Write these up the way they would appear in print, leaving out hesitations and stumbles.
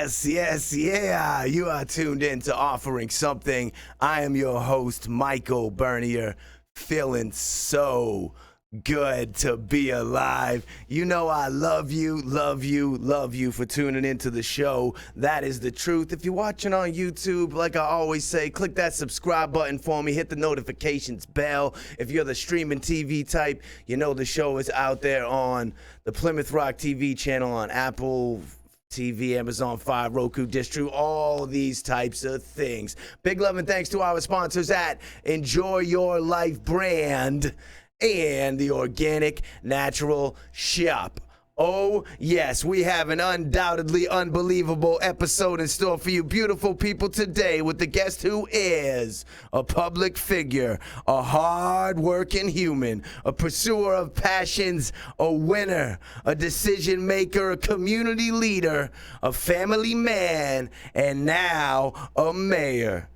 Yeah. You are tuned in to Offering Something. I am your host, Michael Bernier, feeling so good to be alive. You know I love you for tuning into the show. That is the truth. If you're watching on YouTube, like I always say, click that subscribe button for me. Hit the notifications bell. If you're the streaming TV type, you know the show is out there on the Plymouth Rock TV channel, on Apple TV, Amazon Fire, Roku, Distro, all these types of things. Big love and thanks to our sponsors at Enjoy Your Life brand and the Organic Natural Shop. Oh, yes, we have an undoubtedly unbelievable episode in store for you beautiful people today with the guest who is a public figure, a hard-working human, a pursuer of passions, a winner, a decision maker, a community leader, a family man, and now a mayor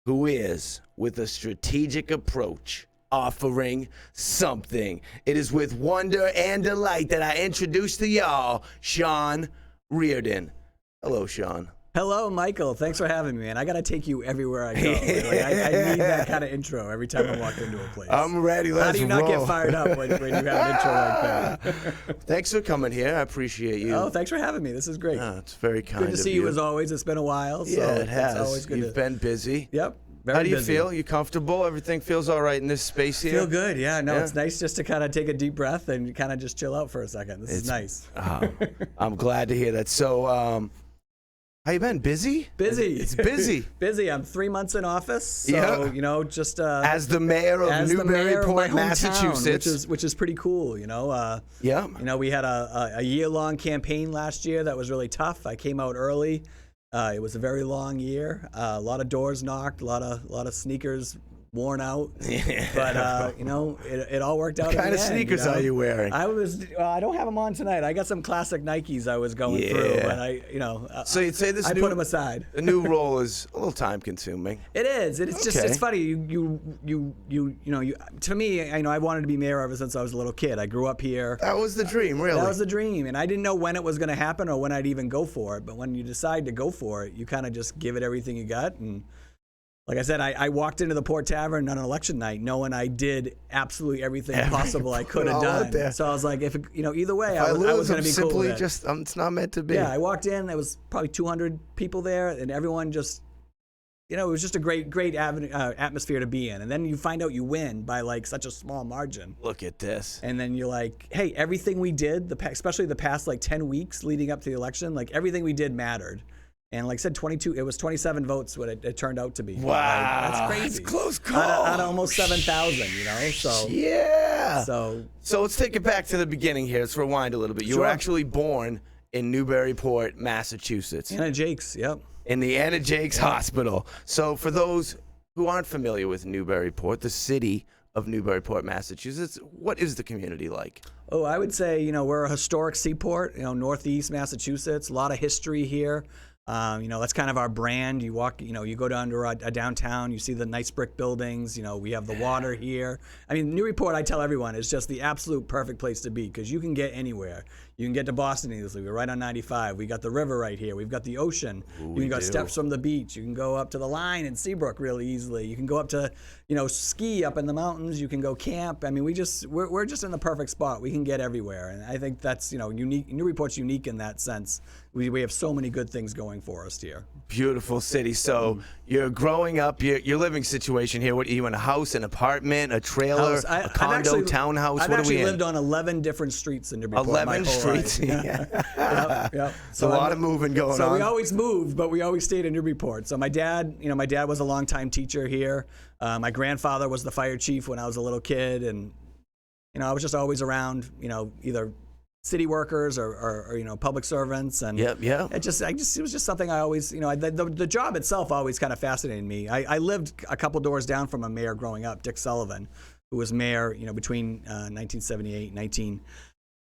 who is, with a strategic approach, offering something. It is with wonder and delight that I introduce to y'all Sean Reardon. Hello, Sean. Hello, Michael. Thanks for having me, man. I got to take you everywhere I go. I need that kind of intro every time I walk into a place. I'm ready. Let's roll. How do you not get fired up when you have an intro like that? Thanks for coming here. I appreciate you. Oh, thanks for having me. This is great. It's very kind of you. Good to see you as always. It's been a while. So yeah, it has. It's always good. You've been busy. Yep. Very How do you busy. feel? You comfortable? Everything feels all right in this space here? Feel good, yeah. No, It's nice just to kind of take a deep breath and kind of just chill out for a second. This is nice. I'm glad to hear that. So, how you been? Busy? Busy. It's busy. Busy. I'm 3 months in office, so just as the mayor of Newburyport, Massachusetts, which is pretty cool. We had a year-long campaign last year that was really tough. I came out early. It was a very long year. A lot of doors knocked, a lot of sneakers worn out. But it all worked out. What kind of sneakers are you wearing? I don't have them on tonight. I got some classic Nikes I was going through, and So you'd say this? I put them aside. The new role is a little time consuming. It is. It's just it's funny. You to me, I wanted to be mayor ever since I was a little kid. I grew up here. That was the dream, really. That was the dream, and I didn't know when it was going to happen or when I'd even go for it. But when you decide to go for it, you kind of just give it everything you got. And like I said, I walked into the Port Tavern on an election night knowing I did absolutely everything possible I could have done. So I was like, either way, I was going to be cool with it. It's not meant to be. Yeah, I walked in. There was probably 200 people there, and everyone just, it was just a great atmosphere to be in. And then you find out you win by like such a small margin. Look at this. And then you're like, hey, everything we did, especially the past like 10 weeks leading up to the election, like everything we did mattered. And like I said, it was 27 votes what it turned out to be. Wow. That's crazy. That's close call. Out of almost 7,000, So yeah. So let's take it back to the beginning here. Let's rewind a little bit. You were actually born in Newburyport, Massachusetts. Anna Jakes, yep. In the Anna Jakes Hospital. So for those who aren't familiar with Newburyport, the city of Newburyport, Massachusetts, what is the community like? Oh, I would say, we're a historic seaport, northeast Massachusetts, a lot of history here. That's kind of our brand. You walk, you go down to a downtown, you see the nice brick buildings, we have the water here. I mean, Newburyport, I tell everyone, is just the absolute perfect place to be because you can get anywhere. You can get to Boston easily. We're right on 95. We got the river right here. We've got the ocean. You can go steps from the beach. You can go up to the line in Seabrook really easily. You can go up to, ski up in the mountains. You can go camp. I mean, we're just in the perfect spot. We can get everywhere. And I think that's, unique. Newburyport's unique in that sense. We have so many good things going for us here. Beautiful city. So you're growing up, your living situation here. What are you in, a house, an apartment, a trailer, a condo, townhouse? I've actually lived on 11 different streets in Newburyport. 11 streets. Yep. So a lot of moving going on. So we always moved, but we always stayed in Newburyport. So my dad was a longtime teacher here. My grandfather was the fire chief when I was a little kid, and I was just always around, either city workers or public servants, and it was just something I always, the job itself always kind of fascinated me. I lived a couple doors down from a mayor growing up, Dick Sullivan, who was mayor, between 1978 and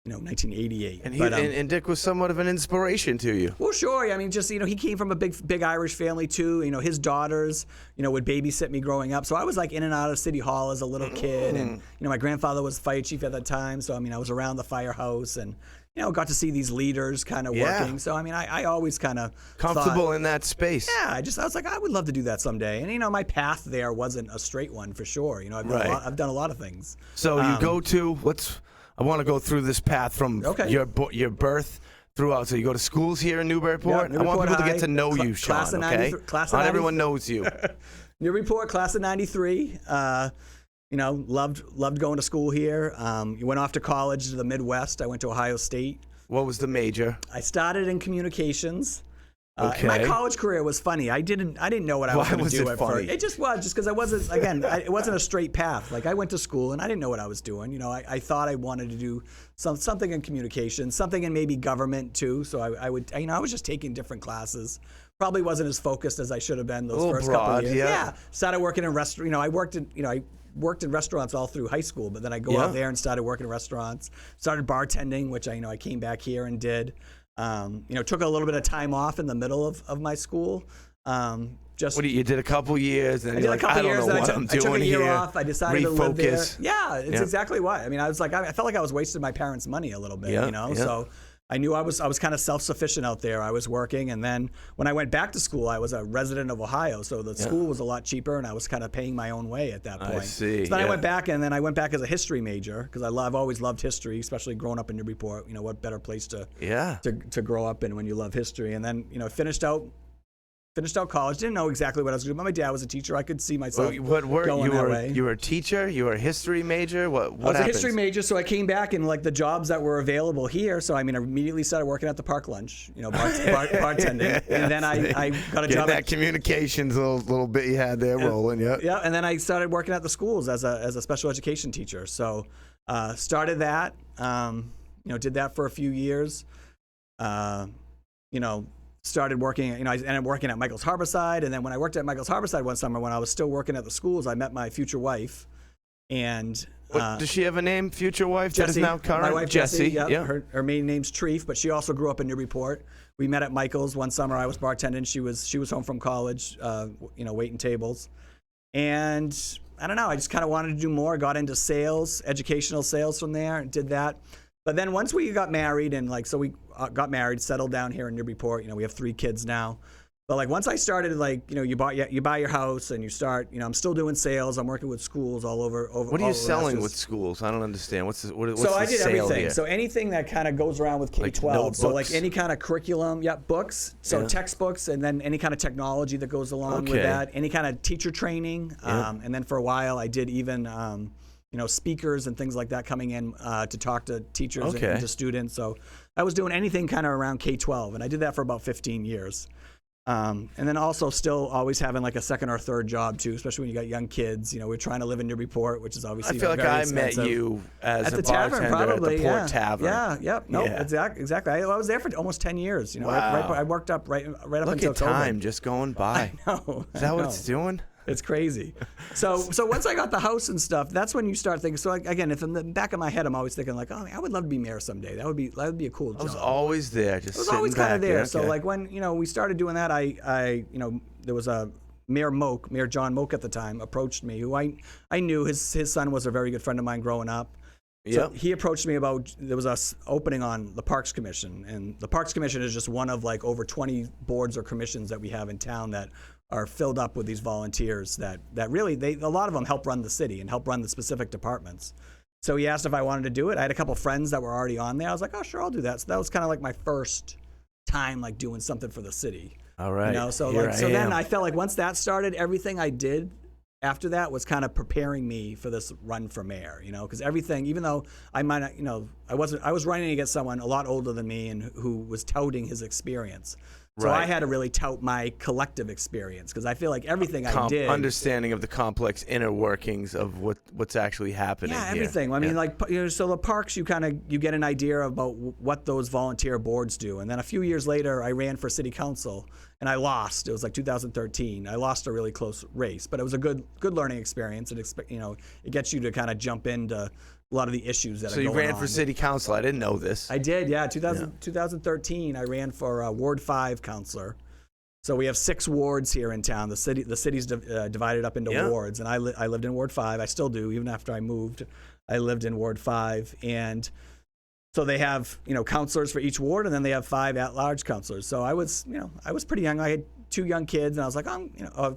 1988. And Dick was somewhat of an inspiration to you. Well, sure. I mean, just, he came from a big Irish family too. His daughters, would babysit me growing up. So I was like in and out of City Hall as a little kid. And, my grandfather was the fire chief at that time. So, I was around the firehouse and, got to see these leaders kind of working. So, I mean, I always kind of comfortable in that space. Yeah, I was like, I would love to do that someday. And, my path there wasn't a straight one for sure. I've done a lot of things. So you go to, I want to go through this path from your birth throughout. So you go to schools here in Newburyport. Yeah, I want people High, to get to know you, Sean, class of 93, class of Not 93. everyone knows you. Newburyport, class of 93. Loved going to school here. Went off to college to the Midwest. I went to Ohio State. What was the major? I started in communications. Okay. My college career was funny. I didn't know what I was going to do at first. It just was, because I wasn't, it wasn't a straight path. Like, I went to school and I didn't know what I was doing. I thought I wanted to do something in communications, something in maybe government too. So I was just taking different classes. Probably wasn't as focused as I should have been those first couple of years. Yeah. Started working in restaurants. I worked in restaurants all through high school, but then I go out there and started working in restaurants. Started bartending, which I came back here and did. Took a little bit of time off in the middle of my school. You did a couple years, and I did a couple years, and I took a year off. I decided to live there. Yeah, it's exactly why. I mean, I felt like I was wasting my parents' money a little bit, So I knew I was kind of self-sufficient out there. I was working, and then when I went back to school, I was a resident of Ohio, so the school was a lot cheaper, and I was kind of paying my own way at that point. I see. So then I went back, and then I went back as a history major because I've always loved history, especially growing up in Newburyport. What better place to grow up in when you love history? And then finished out college. Didn't know exactly what I was going to do, but my dad was a teacher. I could see myself going that way. You were a teacher? You were a history major? What I was a history major, so I came back and the jobs that were available here. So I immediately started working at the park lunch, bartending, and then I got a job at communications little bit you had there rolling. Yeah, and then I started working at the schools as a special education teacher. So started that, did that for a few years. Started working, I ended up working at Michael's Harborside, and then when I worked at Michael's Harborside one summer, when I was still working at the schools, I met my future wife, and does she have a name? Future wife? Jessie, that is now current. my wife Jessie. Yeah. Her maiden name's Treef, but she also grew up in Newburyport. We met at Michael's one summer. I was bartending. She was home from college, waiting tables, and I don't know. I just kind of wanted to do more. Got into sales, educational sales from there, and did that. But then once we got married, and we got married, settled down here in Newburyport. We have 3 kids now. But once I started, you buy your house and you start. I'm still doing sales. I'm working with schools all over. What are you selling with schools? I don't understand. What's so I did everything. Here? So anything that kind of goes around with K-12. So any kind of curriculum, books. So textbooks, and then any kind of technology that goes along with that. Any kind of teacher training. And then for a while, I did even. Speakers and things like that coming in to talk to teachers and to students. So I was doing anything kind of around K-12, and I did that for about 15 years. And then also still always having a second or third job too, especially when you got young kids. We're trying to live in Newburyport, which is obviously very expensive. I met you as at a the bartender tavern, probably, at the Port Tavern. Exactly. I was there for almost 10 years. Wow. I worked up right up Look until at COVID. time just going by. I know. Is that what it's doing? It's crazy. So once I got the house and stuff, that's when you start thinking. So again, if in the back of my head, I'm always thinking I would love to be mayor someday. That would be a cool job. I was always there, just I was always kind of there. Yeah, so when we started doing that, I there was a Mayor John Moak at the time approached me, who I knew his son was a very good friend of mine growing up. So he approached me about there was a opening on the Parks Commission, and the Parks Commission is just one of over 20 boards or commissions that we have in town that are filled up with these volunteers that really a lot of them help run the city and help run the specific departments. So he asked if I wanted to do it. I had a couple friends that were already on there. I was like, oh sure, I'll do that. So that was kind of my first time doing something for the city. All right. So then I felt like once that started, everything I did after that was kind of preparing me for this run for mayor, because everything, even though I might not, I was running against someone a lot older than me and who was touting his experience. So I had to really tout my collective experience because I feel like everything I did. Understanding of the complex inner workings of what's actually happening. Yeah, everything. I mean, so the parks, you get an idea about what those volunteer boards do. And then a few years later, I ran for city council and I lost. It was 2013. I lost a really close race, but it was a good learning experience. It gets you to kind of jump into a lot of the issues that are going on. So you ran for city council. I didn't know this. I did, yeah. 2013, I ran for Ward 5 councilor. So we have 6 wards here in town. The city's divided up into wards, and I lived in Ward 5. I still do, even after I moved. I lived in Ward 5, and So they have, counselors for each ward, and then they have 5 at-large counselors. So I was pretty young. I had 2 young kids, and I was like,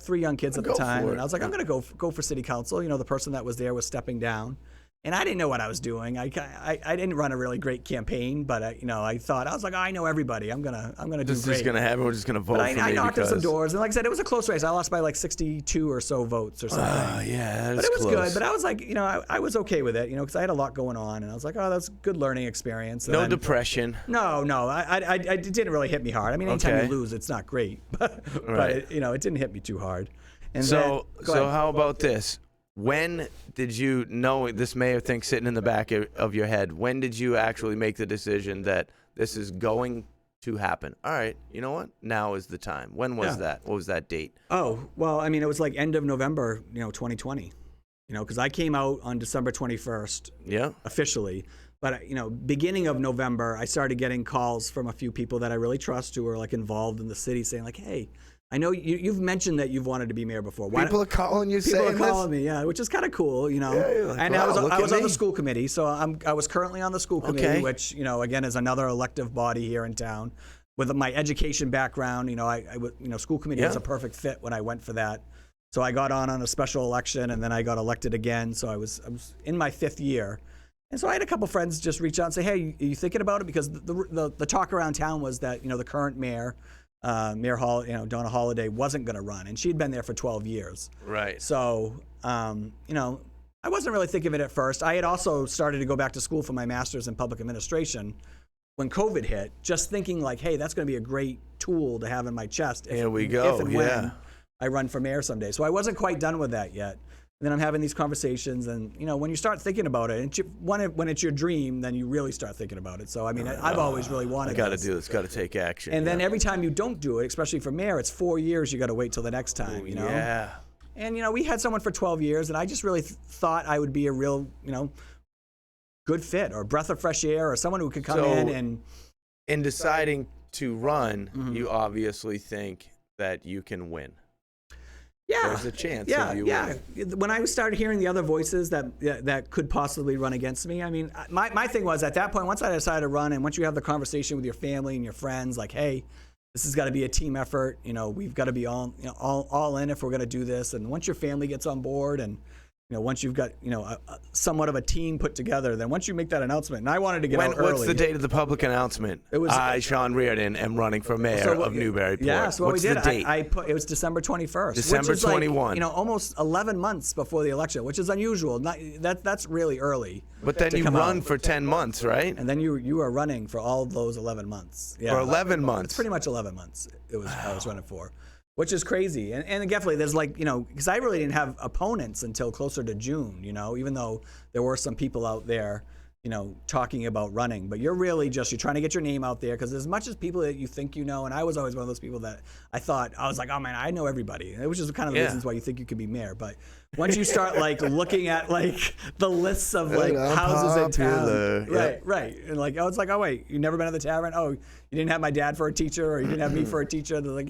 3 young kids at the time, and I was like, I'm going to go for city council. The person that was there was stepping down. And I didn't know what I was doing. I didn't run a really great campaign, but I thought, I was like, I know everybody. I'm gonna do great. This is gonna happen. We're just gonna vote for me. I knocked on some doors, and like I said, it was a close race. I lost by like 62 or so votes or something. Oh yeah, but it was good. But I was like, I was okay with it, because I had a lot going on, and I was like, oh, that's a good learning experience. No depression. No, it didn't really hit me hard. I mean, anytime you lose, it's not great, but it didn't hit me too hard. And so how about this? When did you know this mayor thing sitting in the back of your head? When did you actually make the decision that this is going to happen? All right, you know what? Now is the time. When was that? What was that date? Oh, well, I mean, it was like end of November, 2020. Because I came out on December 21st. Yeah. Officially. But, beginning of November, I started getting calls from a few people that I really trust who are like involved in the city saying like, hey, I know you've mentioned that you've wanted to be mayor before. People are calling you saying this? People are calling me, yeah, which is kind of cool, Yeah, like, and wow, I was on the school committee, so I was currently on the school committee, which, again, is another elective body here in town. With my education background, school committee was a perfect fit when I went for that. So I got on a special election, and then I got elected again. So I was in my 5th year. And so I had a couple friends just reach out and say, hey, are you thinking about it? Because the talk around town was that, the current mayor, Mayor Hall, Donna Holliday wasn't going to run, and she'd been there for 12 years. Right. So, I wasn't really thinking of it at first. I had also started to go back to school for my master's in public administration when COVID hit, just thinking like, hey, that's going to be a great tool to have in my chest. Here we go. If and when I run for mayor someday. So I wasn't quite done with that yet. And then I'm having these conversations, and when you start thinking about it, when it's your dream, then you really start thinking about it. So I mean, I've always really wanted. I got to do this. Got to take action. And then every time you don't do it, especially for mayor, it's 4 years. You got to wait till the next time. Yeah. And we had someone for 12 years, and I just really thought I would be a real, good fit or a breath of fresh air or someone who could come in and. In deciding to run, you obviously think that you can win. Yeah, there's a chance. Yeah. When I started hearing the other voices that could possibly run against me, I mean, my thing was at that point, once I decided to run, and once you have the conversation with your family and your friends, like, hey, this has got to be a team effort. We've got to be all in if we're going to do this. And once your family gets on board, and once you've got somewhat of a team put together, then once you make that announcement, and I wanted to get out early. What's the date of the public announcement? It was I, Sean Reardon, am running for mayor of Newburyport. Yeah, so what's we did. The date? I put it was December 21st. December which is 21. Like, almost 11 months before the election, which is unusual. That's really early. But then you run for 10 months, right? And then you are running for all those 11 months. Yeah, for 11 months. It's pretty much 11 months. I was running for. Which is crazy. And definitely there's because I really didn't have opponents until closer to June, even though there were some people out there, talking about running. But you're trying to get your name out there, because as much as people that you think and I was always one of those people that I was like, oh man, I know everybody. Which is kind of the reasons why you think you could be mayor. But once you start looking at the lists of houses in town. Right. And I was like, oh wait, you never been to the tavern? Oh, you didn't have my dad for a teacher, or you didn't have me for a teacher. They're like,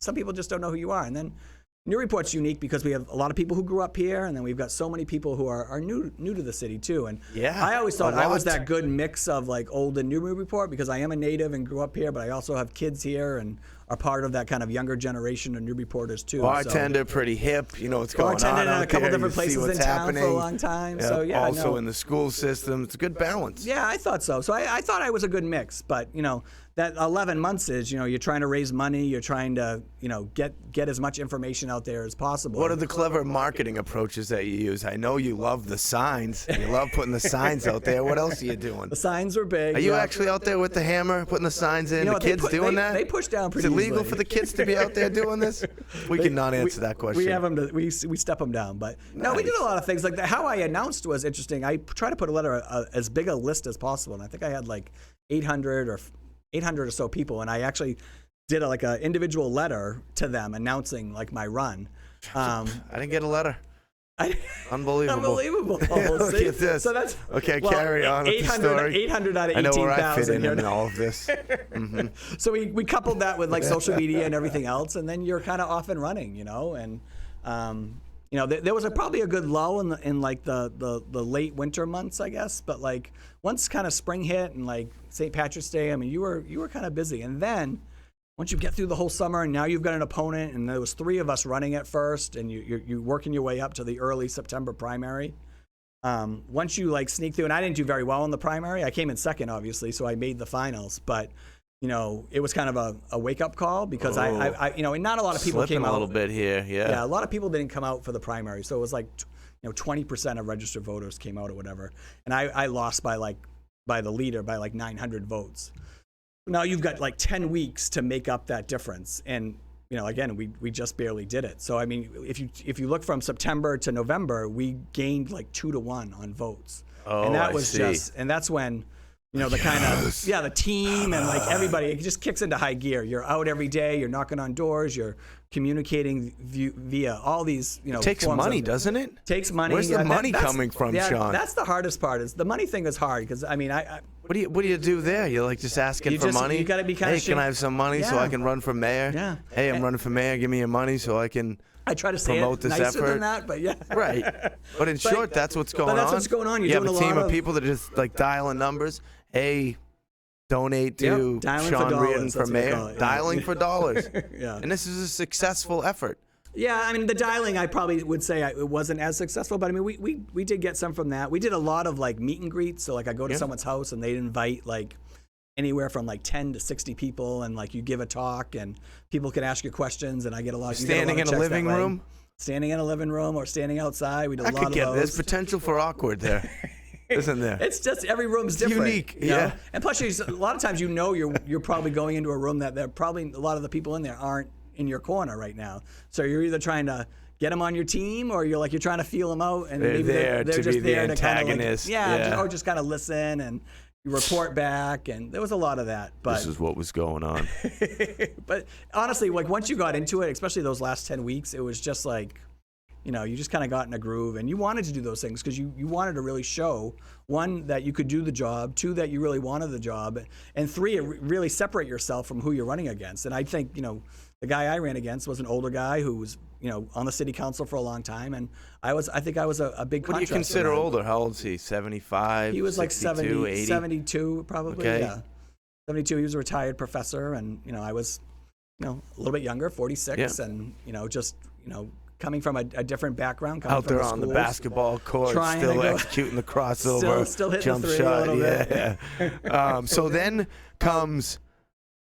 some people just don't know who you are. And then Newburyport's unique because we have a lot of people who grew up here, and then we've got so many people who are new to the city too. And I always thought I was that good mix of old and Newburyport, because I am a native and grew up here, but I also have kids here and are part of that kind of younger generation of Newburyporters too. Bartender, pretty hip, what's going on Bartended in a couple different places in town for a long time. So also in the school system, it's a good balance. Yeah, I thought so. So I thought I was a good mix, but that 11 months is, you're trying to raise money, you're trying to, get as much information out there as possible. What are the clever marketing approaches that you use? I know you love the signs. You love putting the signs out there. What else are you doing? The signs were big. Are you actually out there with the hammer, putting the signs in? The kids doing that? They push down pretty easily. Is it legal for the kids to be out there doing this? We cannot answer that question. We have them. We step them down. But no, we did a lot of things. Like how I announced was interesting. I tried to put as big a list as possible, and I think I had 800 or so people, and I actually did an individual letter to them announcing my run. I didn't get a letter. Unbelievable. Look at this. So that's carry on with the story. 800 out of 18,000. I know where I fit in all of this. Mm-hmm. So we coupled that with social media and everything else, and then you're kind of off and running, and there was probably a good lull in like the late winter months, I guess. But like once kind of spring hit and like St. Patrick's Day, I mean, you were kind of busy. And then once you get through the whole summer and now you've got an opponent, and there was 3 of us running at first, and you're working your way up to the early September primary. Once you like sneak through, and I didn't do very well in the primary. I came in second, obviously, so I made the finals. But it was kind of a wake up call because I and not a lot of people Slipping came out a little bit here. Yeah, a lot of people didn't come out for the primary, so it was like 20% of registered voters came out or whatever, and I lost by the leader by like 900 votes. Now you've got like 10 weeks to make up that difference, and again, we just barely did it. So I mean, if you look from September to November, we gained like 2 to 1 on votes, and that was and that's when the kind of the team and like everybody, it just kicks into high gear. You're out every day, you're knocking on doors, you're communicating via all these It takes money, doesn't it? Takes money. Where's the money coming from, Sean? That's the hardest part. Is the money thing is hard because I mean what do you do there? You're like just asking for money. You got to be kind of. Hey, can I have some money so I can run for mayor? Yeah. Hey, I'm running for mayor. Give me your money so I can. I try to say promote it this nicer effort. than that, but yeah. Right. But in short, that's what's going on. But that's what's going on. You You're have doing a team lot of people that are just like dialing numbers. Hey, donate to Dialing Sean for Reardon dollars, for that's what they mayor. call it, Dialing for dollars. Yeah. And this is a successful effort. Yeah, I mean, the dialing, I probably would say it wasn't as successful, but I mean, we did get some from that. We did a lot of like meet and greets. So like I go to someone's house and they'd invite like anywhere from like 10 to 60 people, and like you give a talk and people can ask you questions, and I get a lot. Standing in a living room? Standing in a living room or standing outside. We did a lot of those. There's potential for awkward there. Isn't there? It's just every room's different. Unique, yeah. And plus, a lot of times you're probably going into a room that they're probably a lot of the people in there aren't in your corner right now. So you're either trying to get them on your team, or you're trying to feel them out, and they're there they're to just be the there antagonist. To kind of or just kind of listen and report back. And there was a lot of that. But this is what was going on. But honestly, like once you got into it, especially those last 10 weeks, it was just like. You just kind of got in a groove, and you wanted to do those things because you wanted to really show, 1, that you could do the job, 2, that you really wanted the job, and 3, really separate yourself from who you're running against. And I think, the guy I ran against was an older guy who was, on the city council for a long time, and I think I was a big contrast. What do you consider older? How old is he? 75? He was like 62, 80? 72 probably, okay. Yeah. 72, he was a retired professor, and, I was, a little bit younger, 46, and, coming from a different background, coming out from there the on the schools, basketball court, still executing the crossover, still hitting jump the 3 shot, a little bit. So then comes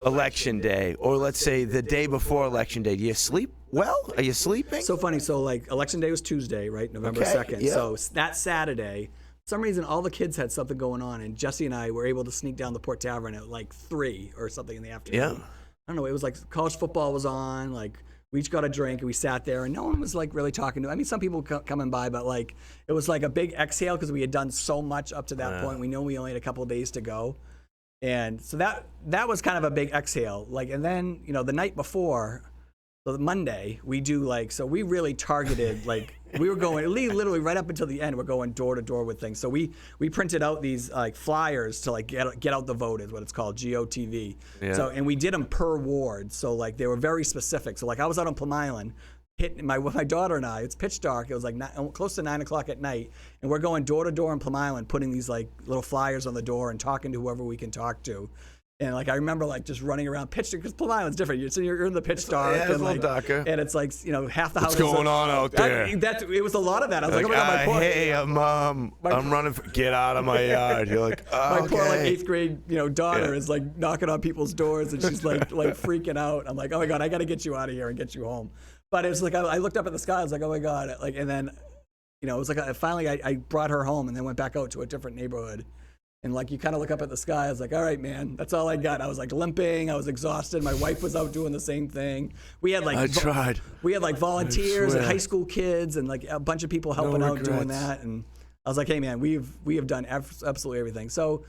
election day, or let's say the day before election day. Do you sleep well? Are you sleeping? So funny. So like election day was Tuesday, right, November 2nd. Yeah. So that Saturday, for some reason, all the kids had something going on, and Jesse and I were able to sneak down the Port Tavern at like 3 or something in the afternoon. Yeah. I don't know. It was like college football was on, like. We each got a drink and we sat there, and no one was like really talking to. I mean, some people coming by, but like it was like a big exhale because we had done so much up to that point. We know we only had a couple of days to go, and so that was kind of a big exhale. Like, and then the night before, so the Monday we do like so we really targeted like we were going literally right up until the end. We're going door to door with things. So we printed out these like flyers to like get out the vote is what it's called, GOTV. Yeah. So and we did them per ward. So like they were very specific. So like I was out on Plum Island, with my daughter and I. It's pitch dark. It was like close to 9 o'clock at night, and we're going door to door in Plum Island, putting these like little flyers on the door and talking to whoever we can talk to. And like I remember like just running around pitch because Plum Island's different. You're in the pitch dark, it's and like darker. and it's like half the house. What's going on out there? It was a lot of that. I was like oh my God, my poor. Hey, I'm running. Get out of my yard. You're like, oh, my poor like 8th grade daughter is like knocking on people's doors, and she's like freaking out. I'm like, oh my God, I got to get you out of here and get you home. But it was like I looked up at the sky. I was like, oh my God, like, and then it was like finally I brought her home and then went back out to a different neighborhood. And like you kind of look up at the sky, I was like, all right, man, that's all I got. I was like limping, I was exhausted. My wife was out doing the same thing. We had like I tried. We had like volunteers and high school kids and like a bunch of people helping out doing that. And I was like, hey man, we have done absolutely everything. So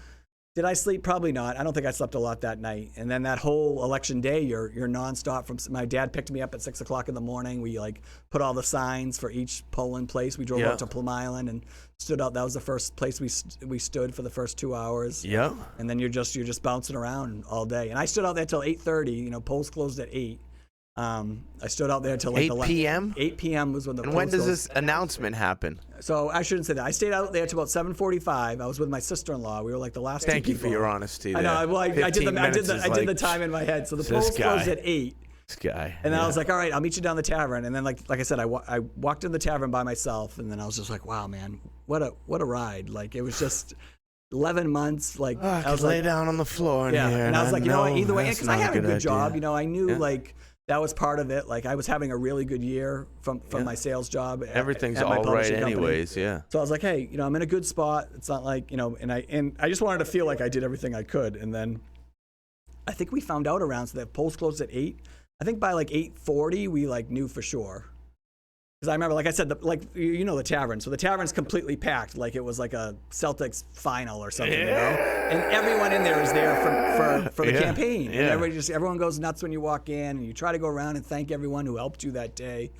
did I sleep? Probably not. I don't think I slept a lot that night. And then that whole election day, you're nonstop. From my dad picked me up at 6 o'clock in the morning. We like put all the signs for each polling place. We drove out to Plum Island and stood out. That was the first place we stood for the first 2 hours. Yeah. And then you're just bouncing around all day. And I stood out there till 8:30. Polls closed at 8. I stood out there till like 8 p.m. 8 p.m. was when the. And when does this announcement happen? So I shouldn't say that. I stayed out there till about 7:45. I was with my sister-in-law. We were like the last. Thank two you for people. your honesty. I know. Well, I did the time in my head. So the polls closed at 8. This guy. And then I was like, all right, I'll meet you down the tavern. And then like I said, I walked in the tavern by myself, and then I was just like, wow, man, what a ride! Like it was just 11 months. Like I was lay down on the floor. Yeah, here, and I was like, you know what? Either way, that's because I not had a good idea. job. You know, I knew like that was part of it. Like I was having a really good year from my sales job. Everything's at my all right publishing company. anyways. Yeah. So I was like, hey, you know, I'm in a good spot. It's not like, you know, and I just wanted to feel like I did everything I could. And then I think we found out around, so that polls closed at 8. I think by like 8:40, we like knew for sure. Because I remember, like I said, you know the tavern. So the tavern's completely packed, like it was like a Celtics final or something, you know. And everyone in there is there for the campaign. Yeah. And everyone goes nuts when you walk in, and you try to go around and thank everyone who helped you that day.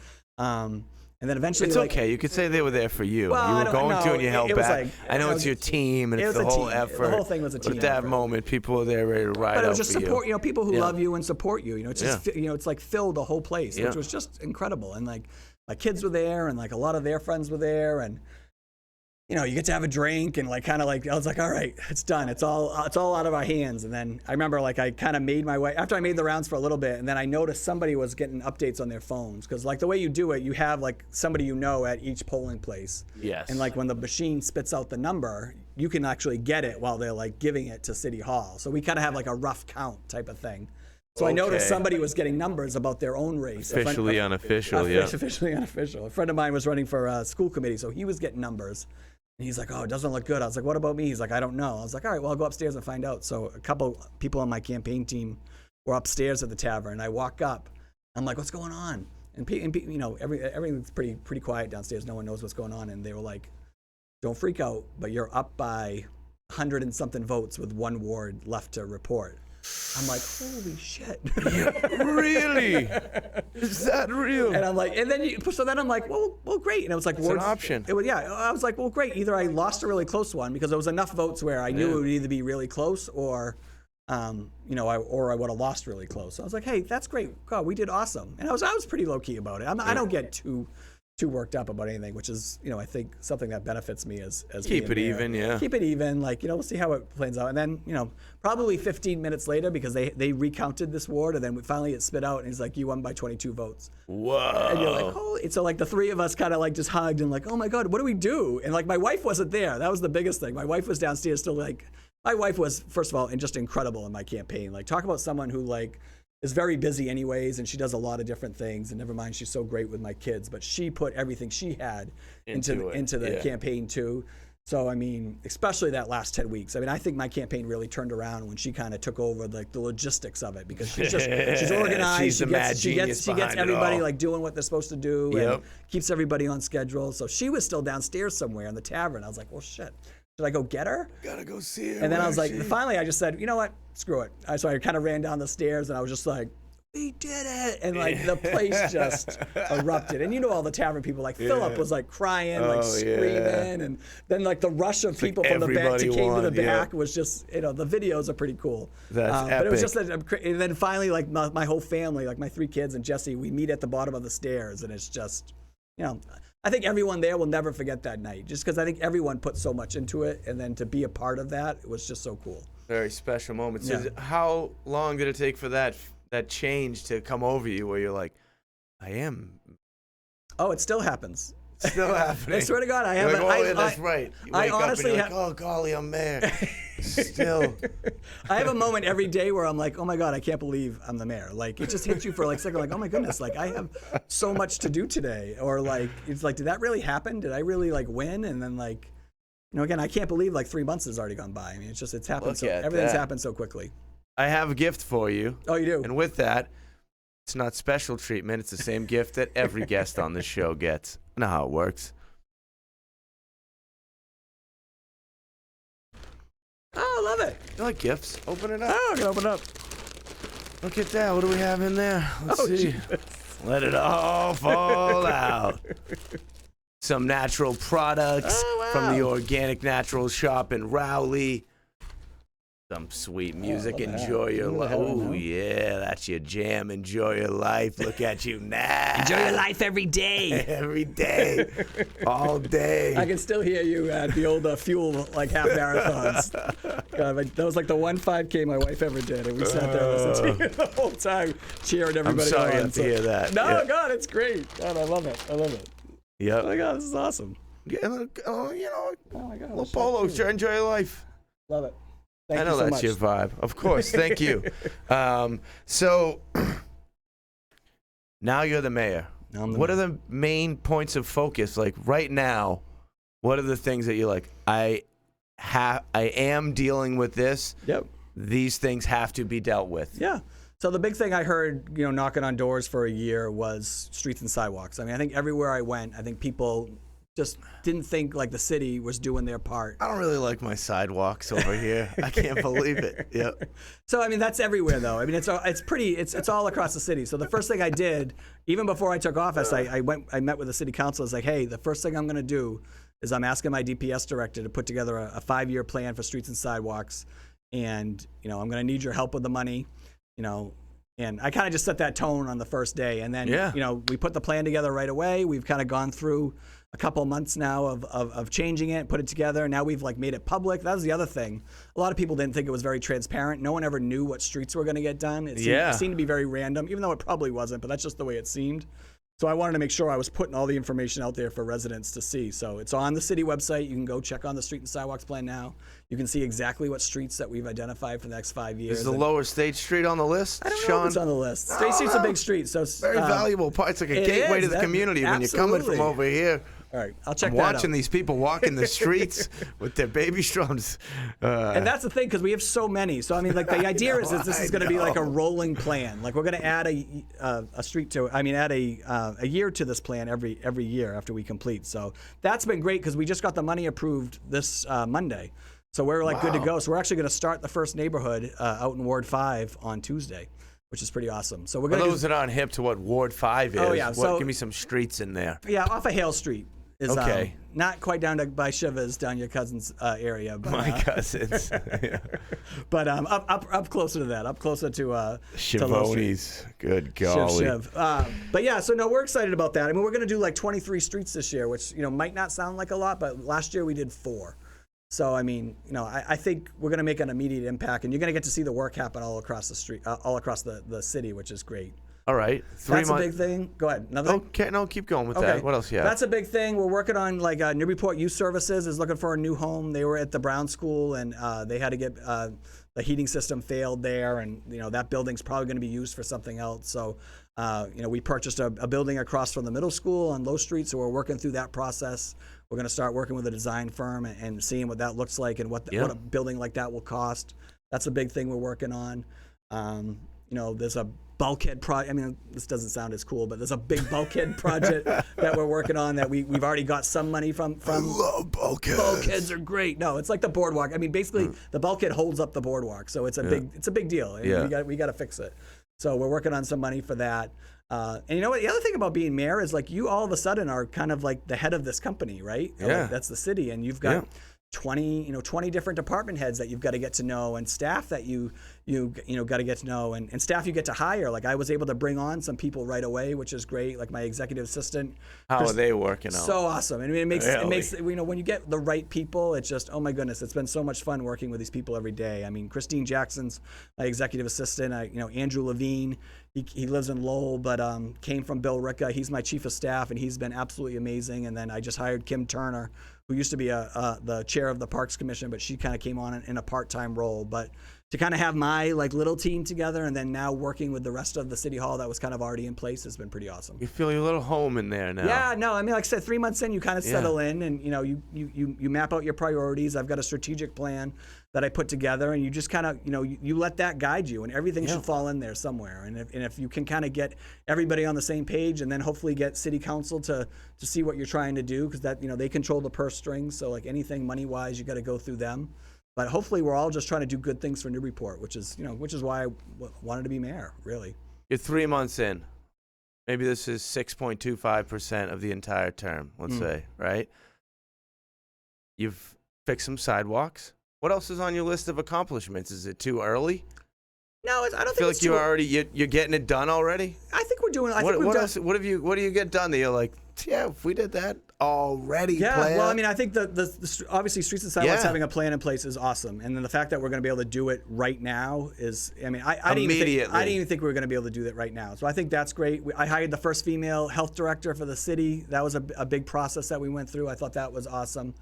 And then eventually, It's okay. You could say they were there for you. Well, you were going to, and you held back. Like, I know it's your team, and it's the whole effort. The whole thing was a team But at that effort. moment, people were there ready to ride out But it was just for support, you know, people who Yeah. love you and support you. You know, it's just, you know, it's like filled the whole place, Yeah. which was just incredible. And like my kids were there, and like a lot of their friends were there, and you know, you get to have a drink, and like kind of like I was like, all right, it's done. It's all out of our hands. And then I remember like I kind of made my way after I made the rounds for a little bit, and then I noticed somebody was getting updates on their phones because like the way you do it, you have like somebody you know at each polling place. Yes. And like when the machine spits out the number, you can actually get it while they're like giving it to City Hall. So we kind of have like a rough count type of thing. So I noticed Okay. somebody was getting numbers about their own race. Officially unofficial, yeah. Officially unofficial. A friend of mine was running for a school committee, so he was getting numbers. And he's like, oh, it doesn't look good. I was like, what about me? He's like, I don't know. I was like, all right, well, I'll go upstairs and find out. So a couple people on my campaign team were upstairs at the tavern. And I walk up. I'm like, what's going on? And you know, everything's pretty quiet downstairs. No one knows what's going on. And they were like, don't freak out, but you're up by 100 and something votes with one ward left to report. I'm like, holy shit. Really? Is that real? And I'm like, and then then I'm like, well, great. And it was like, It's an option. It was, yeah. I was like, well, great. Either I lost a really close one because there was enough votes where I knew it would either be really close or, you know, I would have lost really close. So I was like, hey, that's great. God, we did awesome. And I was pretty low key about it. I don't get too worked up about anything, which is, you know, I think something that benefits me as Keep being it mayor. even, yeah. Keep it even, like, you know, we'll see how it plans out. And then, you know, probably 15 minutes later, because they recounted this ward, and then finally it spit out, and he's like, you won by 22 votes. Whoa. And you're like, holy. So like the three of us kind of like just hugged and like, oh my God, what do we do? And like my wife wasn't there. That was the biggest thing. My wife was downstairs still like, my wife was, first of all, and just incredible in my campaign. Like talk about someone who like is very busy anyways, and she does a lot of different things. And never mind, she's so great with my kids, but she put everything she had into the campaign too. So I mean, especially that last 10 weeks. I mean, I think my campaign really turned around when she kind of took over like the logistics of it because she's organized. She's the mad genius she gets behind it everybody all. like doing what they're supposed to do and keeps everybody on schedule. So she was still downstairs somewhere in the tavern. I was like, well, shit. Should I go get her? Gotta go see her. And then I was like, finally, I just said, you know what? Screw it. So I kind of ran down the stairs, and I was just like, we did it. And like the place just erupted. And you know all the tavern people, like Philip was like crying, like screaming. And then like the rush of people from the back to came to the back was just, you know, the videos are pretty cool. That's epic. But it was just, and then finally, like my whole family, like my 3 kids and Jesse, we meet at the bottom of the stairs, and it's just, you know, I think everyone there will never forget that night, just because I think everyone put so much into it, and then to be a part of that, it was just so cool. Very special moment. So Yeah. how long did it take for that change to come over you where you're like, I am Oh, it still happens. still happening? I swear to God, I have. You're like, that's right. You I wake up honestly and you're have. like, oh, golly, I'm mayor. Still. I have a moment every day where I'm like, oh my God, I can't believe I'm the mayor. Like it just hits you for like a second, like, oh my goodness, like I have so much to do today, or like it's like, did that really happen? Did I really like win? And then like, you know, again, I can't believe like 3 months has already gone by. I mean, it's happened everything's happened so quickly. I have a gift for you. Oh, you do? And with that, it's not special treatment. It's the same gift that every guest on this show gets. I know how it works. Oh, I love it. You like gifts? Open it up. Oh, I can open it up. Look at that. What do we have in there? Let's Oh, see. Jesus. Let it all fall out. Some natural products Oh, wow. from the Organic Natural Shop in Rowley. Some sweet music. what the Enjoy heck? your Who the life. hell Oh, know? yeah, that's your jam. Enjoy your life. Look at you now. Enjoy your life every day. Every day. All day. I can still hear you at the old Fuel like half marathons. God, that was like the one 5K my wife ever did, and we sat there listening to you the whole time, cheering everybody I'm sorry on. you have to hear that. No, Yeah. God, it's great. God, I love it. I love it. Yep. Oh my God, this is awesome. Yeah, oh, Oh my God, little that's so polo. cool. Sure, enjoy your life. Love it. Thank I know you so that's much. your vibe. Of course. Thank you. So now you're the mayor. Now I'm the What mayor. are the main points of focus? Like right now, what are the things that you're like, I am dealing with this. Yep. These things have to be dealt with. Yeah. So the big thing I heard, knocking on doors for a year was streets and sidewalks. I mean, I think everywhere I went, I think people just didn't think like the city was doing their part. I don't really like my sidewalks over here. I can't believe it. Yep. So I mean, that's everywhere though. I mean, it's all across the city. So the first thing I did, even before I took office, I met with the city council. I was like, hey, the first thing I'm going to do is I'm asking my DPS director to put together a 5-year plan for streets and sidewalks, and I'm going to need your help with the money, And I kind of just set that tone on the first day, and then we put the plan together right away. We've kind of gone through a couple months now of changing it, put it together. Now we've like made it public. That was the other thing. A lot of people didn't think it was very transparent. No one ever knew what streets were going to get done. It seemed to be very random, even though it probably wasn't, but that's just the way it seemed. So I wanted to make sure I was putting all the information out there for residents to see. So it's on the city website. You can go check on the street and sidewalks plan now. You can see exactly what streets that we've identified for the next 5 years. Is the Lower State Street on the list, I don't know Sean? if it's on the list. State Street's a big street, so Very valuable part. It's like a it gateway is. to the community when you're coming from Absolutely. over here. All right, I'll check I'm that out. watching these people walking the streets with their baby strums. And that's the thing, because we have so many. So I mean, like the idea is this is going to be like a rolling plan. Like we're going to add add a year to this plan every year after we complete. So that's been great because we just got the money approved this Monday. So we're like good to go. So we're actually going to start the first neighborhood out in Ward 5 on Tuesday, which is pretty awesome. So we're For going to those that aren't hip to what Ward 5 is, Oh, yeah, so- give me some streets in there. off of Hale Street. Is, Okay. Not quite down to by Shiva's, down your cousin's area, but My cousins. Yeah. but up closer to that, up closer to Low Street. Chivoni's. Good golly. Shiv. But yeah, so no, we're excited about that. I mean, we're going to do like 23 streets this year, which might not sound like a lot, but last year we did 4. So I mean, I think we're going to make an immediate impact, and you're going to get to see the work happen all across the street, all across the city, which is great. All right. That's a big thing. Go ahead. Another thing? Okay, no, keep going with that. What else you have? That's a big thing. We're working on like Newburyport Youth Services is looking for a new home. They were at the Brown School, and they had to get the heating system failed there, and that building's probably going to be used for something else. So we purchased a building across from the middle school on Low Street, so we're working through that process. We're going to start working with a design firm and seeing what that looks like and what a building like that will cost. That's a big thing we're working on. There's a bulkhead project. I mean, this doesn't sound as cool, but there's a big bulkhead project that we're working on that we've already got some money from. I love bulkheads. Bulkheads are great. No, it's like the boardwalk. I mean, basically the bulkhead holds up the boardwalk, so it's a big deal. I mean, we got to fix it. So we're working on some money for that. And you know what? The other thing about being mayor is like you all of a sudden are kind of like the head of this company, right? Yeah. Like, that's the city, and you've got 20 different department heads that you've got to get to know, and staff that you got to get to know, and staff you get to hire. Like I was able to bring on some people right away, which is great. Like my executive assistant. How are they working out? So awesome. I mean, it makes Really? when you get the right people, it's just, oh my goodness, it's been so much fun working with these people every day. I mean, Christine Jackson's my executive assistant. Andrew Levine, he lives in Lowell, but came from Bill Ricca. He's my chief of staff, and he's been absolutely amazing. And then I just hired Kim Turner, who used to be the chair of the Parks Commission, but she kind of came on in a part-time role. But to kind of have my like little team together, and then now working with the rest of the city hall that was kind of already in place has been pretty awesome. You feel your little home in there now. Yeah, no, I mean, like I said, 3 months in, you kind of settle in, and you map out your priorities. I've got a strategic plan that I put together, and you just kind of you let that guide you, and everything should fall in there somewhere. And if you can kind of get everybody on the same page, and then hopefully get city council to see what you're trying to do, because that they control the purse strings. So like anything money wise, you got to go through them. But hopefully we're all just trying to do good things for Newburyport, which is why I wanted to be mayor, really. You're 3 months in. Maybe this is 6.25% of the entire term, let's say, right? You've fixed some sidewalks. What else is on your list of accomplishments? Is it too early? No, I don't I think feel it's like you're too- already you're getting it done already. I think we're doing. I What think we've done, else? What do you get done that you're like, yeah, if we did that already, Yeah, player. well, I mean, I think obviously Streets and Sidewalks Yeah. having a plan in place is awesome, and then the fact that we're going to be able to do it right now is, I mean, I didn't even think we were going to be able to do that right now. So I think that's great. I hired the first female health director for the city. That was a big process that we went through. I thought that was awesome.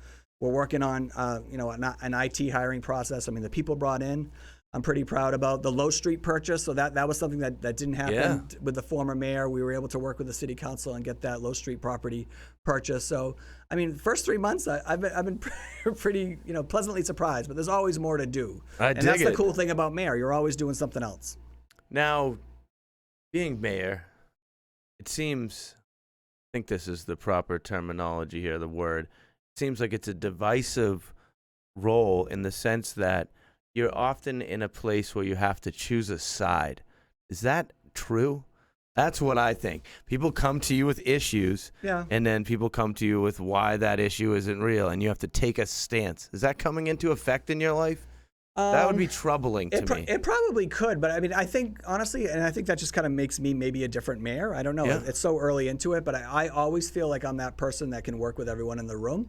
We're working on, an IT hiring process. I mean, the people brought in, I'm pretty proud about the Low Street purchase. So that was something that didn't happen with the former mayor. We were able to work with the city council and get that Low Street property purchased. So, I mean, the first 3 months, I've been pretty, pleasantly surprised. But there's always more to do. And that's the cool thing about mayor. You're always doing something else. Now, being mayor, it seems, I think this is the proper terminology here, the word. It seems like it's a divisive role in the sense that you're often in a place where you have to choose a side. Is that true? That's what I think. People come to you with issues, and then people come to you with why that issue isn't real, and you have to take a stance. Is that coming into effect in your life? That would be troubling to me. It probably could, but I mean, I think, honestly, and I think that just kind of makes me maybe a different mayor. I don't know. Yeah. It's so early into it, but I always feel like I'm that person that can work with everyone in the room.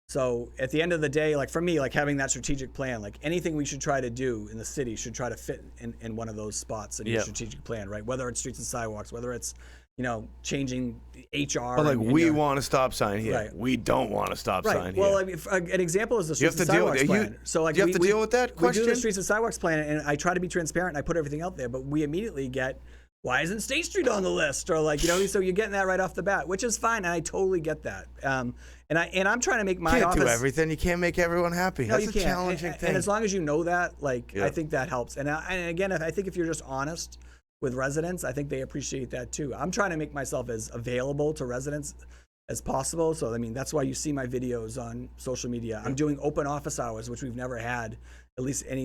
So at the end of the day, like for me, like having that strategic plan, like anything we should try to do in the city should try to fit in one of those spots in your strategic plan, right? Whether it's streets and sidewalks, whether it's, changing HR. But like we want a stop sign here. Right. We don't want a stop sign here. Well, I mean, an example is the streets and sidewalks plan. So like you have to deal with that question? We do the streets and sidewalks plan, and I try to be transparent, and I put everything out there, but we immediately get, why isn't State Street on the list? Or like, so you're getting that right off the bat, which is fine, and I totally get that. And I'm trying to make my office. You can't office. do everything. You can't make everyone happy. No, That's you a can't. challenging thing. And as long as you know that, like, I think that helps. And again, I think if you're just honest with residents, I think they appreciate that too. I'm trying to make myself as available to residents as possible. So, I mean, that's why you see my videos on social media. I'm doing open office hours, which we've never had, at least not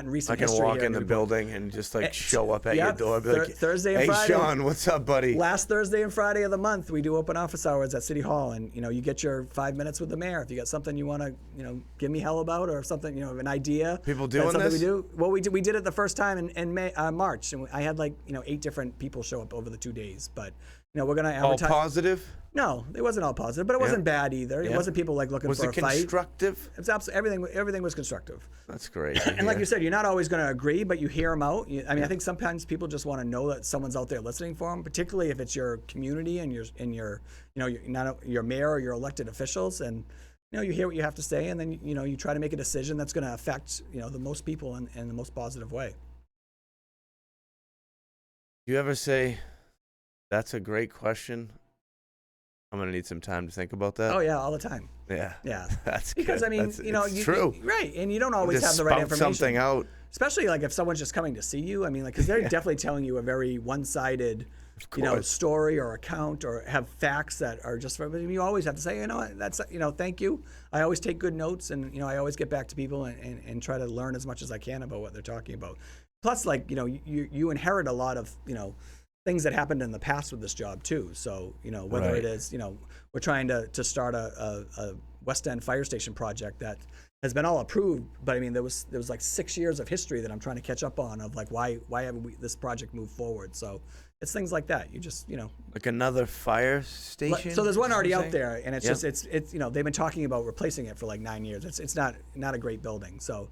in recent history. I can walk in the building and just like show up at your door. Be like, Thursday and Friday. Hey, Sean, what's up, buddy? Last Thursday and Friday of the month, we do open office hours at City Hall, and you get your 5 minutes with the mayor. If you got something you want to give me hell about, or something an idea. People doing something this? We do. Well, we did it the first time in March, and I had 8 different people show up over the 2 days. But we're gonna advertise. All positive? No, it wasn't all positive, but it wasn't bad either. It wasn't people looking for a fight. Was it constructive? It's absolutely everything was constructive. That's great. And like you said, you're not always going to agree, but you hear them out. I think sometimes people just want to know that someone's out there listening for them, particularly if it's your community and your mayor or your elected officials, and you hear what you have to say, and then you try to make a decision that's going to affect the most people in the most positive way. Do you ever say, "That's a great question"? I'm gonna need some time to think about that. Oh yeah, all the time. Yeah. That's because good. It's true. Right, and you don't always have the right information. Something out. Especially like if someone's just coming to see you. I mean, because they're definitely telling you a very one-sided, story or account, or have facts that are just. You always have to say, that's thank you. I always take good notes, and I always get back to people and try to learn as much as I can about what they're talking about. Plus, you inherit a lot of things that happened in the past with this job too. So whether it is we're trying to start a West End fire station project that has been all approved, but I mean there was like 6 years of history that I'm trying to catch up on of like why haven't this project moved forward. So it's things like that. You just like another fire station. So there's one already out there, and it's just it's they've been talking about replacing it for like 9 years. It's not a great building. So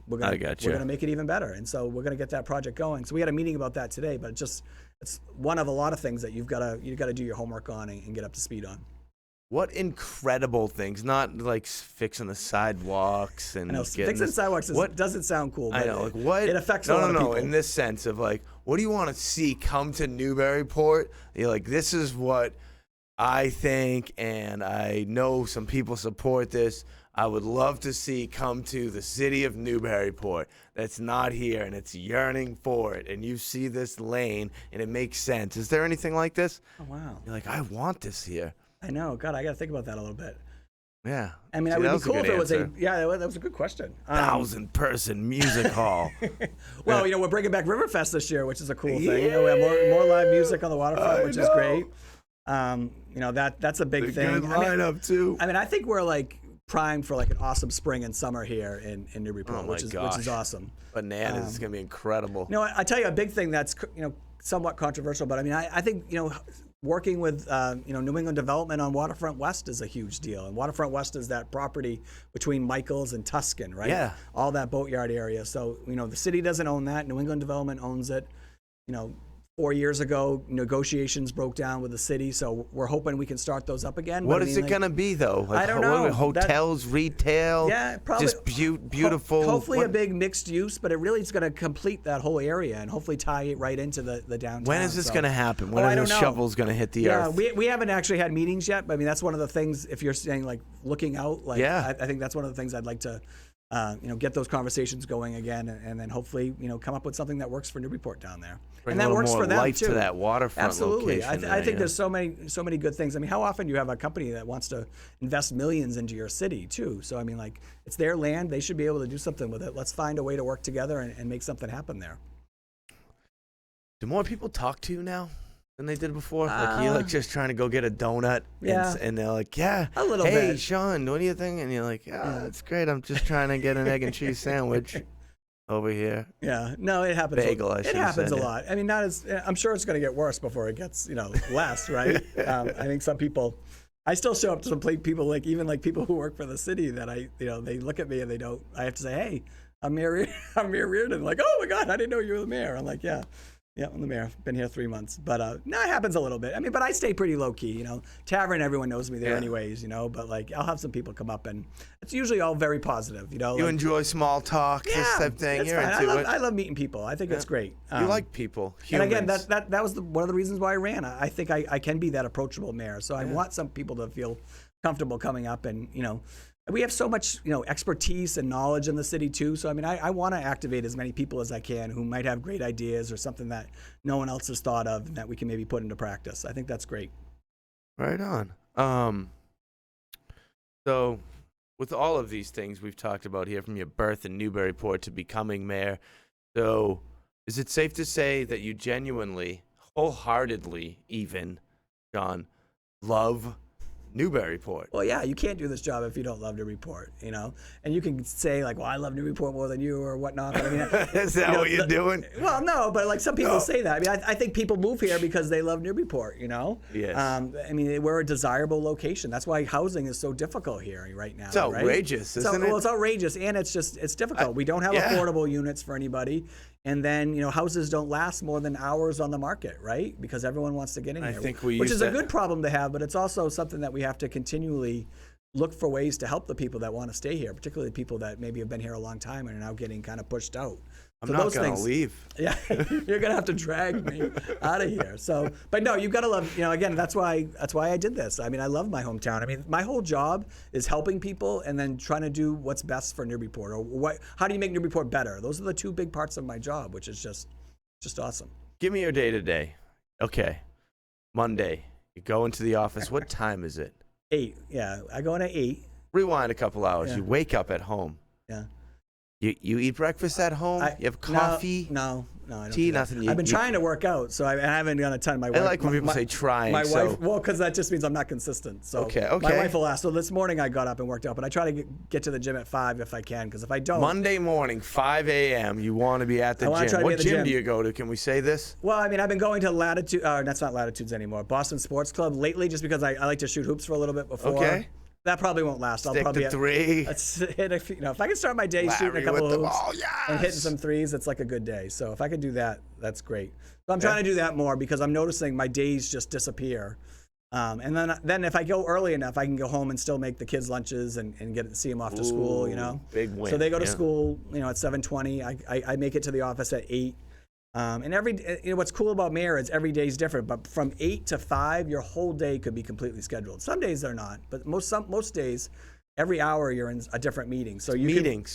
we're gonna make it even better, and so we're gonna get that project going. So we had a meeting about that today, but it's one of a lot of things that you've got to do your homework on and get up to speed on. What incredible things! Not like fixing the sidewalks and fixing sidewalks doesn't sound cool. But I know, like what it affects a lot of people. In this sense of like, what do you want to see come to Newburyport? You're like, this is what I think, and I know some people support this. I would love to see come to the city of Newburyport that's not here and it's yearning for it, and you see this lane and it makes sense. Is there anything like this? Oh wow! You're like, I want this here. I know. God, I got to think about that a little bit. Yeah. I mean, it would be cool if it was that was a good question. 1,000-person music hall. Well, we're bringing back Riverfest this year, which is a cool thing. We have more live music on the waterfront, which is great. That's a big thing. Good lineup too. I mean, I think we're like primed for like an awesome spring and summer here in Newburyport, which is awesome. Bananas. It's gonna be incredible. You know, I tell you a big thing that's somewhat controversial, but I mean, I think working with New England Development on Waterfront West is a huge deal, and Waterfront West is that property between Michael's and Tuscan, right? Yeah. All that boatyard area. So the city doesn't own that. New England Development owns it. 4 years ago, negotiations broke down with the city, so we're hoping we can start those up again. What is it going to be, though? Like, I don't know. Hotels, retail? Yeah, probably. Just beautiful. Hopefully a big mixed use, but it really is going to complete that whole area and hopefully tie it right into the downtown. When is this going to happen? When are those shovels going to hit the earth? We haven't actually had meetings yet, but I mean, that's one of the things, if you're saying like looking out, like I think that's one of the things I'd like to get those conversations going again, and then hopefully, come up with something that works for Newburyport down there. Bring and that works more for them life too. to that waterfront Absolutely. location. I think there's so many good things. I mean, how often do you have a company that wants to invest millions into your city too? So I mean, like, it's their land; they should be able to do something with it. Let's find a way to work together and make something happen there. Do more people talk to you now than they did before? Like, you're like just trying to go get a donut, and they're like, a little bit. Hey, Sean, what do you think? And you're like, that's great. I'm just trying to get an egg and cheese sandwich over here. Yeah, no, it happens. Bagel, it happens a lot. I mean, not as. I'm sure it's going to get worse before it gets, less, right? I think some people. I still show up to some people, like even like people who work for the city, that they look at me and they don't. I have to say, hey, I'm Mayor Reardon. Like, oh my God, I didn't know you were the mayor. I'm like, yeah. Yeah, I'm the mayor. Been here 3 months, but no, it happens a little bit. I mean, but I stay pretty low key. Tavern, everyone knows me there anyways. But like, I'll have some people come up, and it's usually all very positive. You enjoy small talk, this type of thing. You're into it. I love meeting people. I think it's great. You like people, humans. And again, that was one of the reasons why I ran. I think I can be that approachable mayor. So I want some people to feel comfortable coming up, and we have so much, expertise and knowledge in the city too. So I mean, I want to activate as many people as I can who might have great ideas or something that no one else has thought of and that we can maybe put into practice. I think that's great. Right on. So with all of these things we've talked about here, from your birth in Newburyport to becoming mayor, so is it safe to say that you genuinely, wholeheartedly even, John, love Newburyport? Well, yeah, you can't do this job if you don't love Newburyport, And you can say like, well, I love Newburyport more than you or whatnot. But I mean, is that what you're doing? Well, no, but like some people say that. I mean, I think people move here because they love Newburyport, Yes. I mean, we're a desirable location. That's why housing is so difficult here right now. It's outrageous, isn't it? Well, it's outrageous, and it's difficult. We don't have affordable units for anybody. And then, houses don't last more than hours on the market, right? Because everyone wants to get in here, which is a good problem to have, but it's also something that we have to continually look for ways to help the people that want to stay here, particularly people that maybe have been here a long time and are now getting kind of pushed out. I'm not going to leave. Yeah, you're going to have to drag me out of here. So, but no, you've got to love, again, that's why I did this. I mean, I love my hometown. I mean, my whole job is helping people and then trying to do what's best for Newburyport, or how do you make Newburyport better? Those are the two big parts of my job, which is just awesome. Give me your day to day. Okay. Monday, you go into the office. What time is it? 8. Yeah, I go in at 8. Rewind a couple hours. Yeah. You wake up at home. Yeah. You eat breakfast at home? You have coffee? No, I don't. Tea, nothing. I've been trying to work out, so I haven't done a ton. My wife, I like when people say trying. My wife, well, because that just means I'm not consistent. So okay. My wife will ask. So this morning I got up and worked out, but I try to get to the gym at 5 if I can, because if I don't. Monday morning, 5 a.m., you want to be at the gym. What gym do you go to? Can we say this? Well, I mean, I've been going to Latitude. That's not Latitudes anymore. Boston Sports Club lately, just because I like to shoot hoops for a little bit before. Okay. That probably won't last. Stick to 3. Let's hit if I can start my day shooting a couple of hoops and hitting some threes, it's like a good day. So if I could do that, that's great. So I'm trying to do that more because I'm noticing my days just disappear. And then if I go early enough, I can go home and still make the kids lunches and see them off to school. Big win. So they go to school, at 7:20. I make it to the office at 8. And what's cool about mayor is every day is different, but from 8 to 5, your whole day could be completely scheduled. Some days they're not, but most days, every hour you're in a different meeting. So